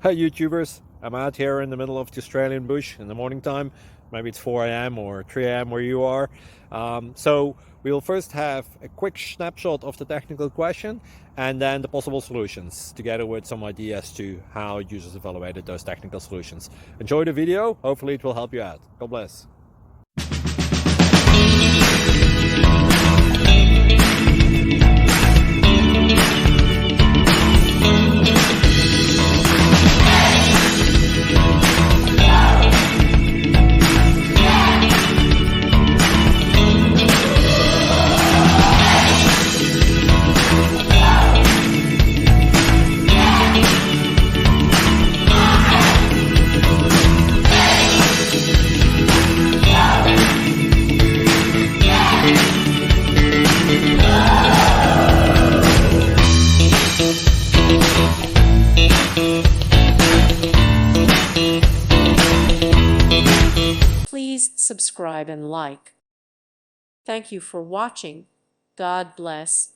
Hi YouTubers, I'm out here in the middle of the Australian bush in the morning time. Maybe it's 4 a.m. or 3 a.m. where you are. So we'll first have a quick snapshot of the technical question and then the possible solutions, together with some ideas to how users evaluated those technical solutions. Enjoy the video, hopefully it will help you out. God bless. Please subscribe and like. Thank you for watching. God bless.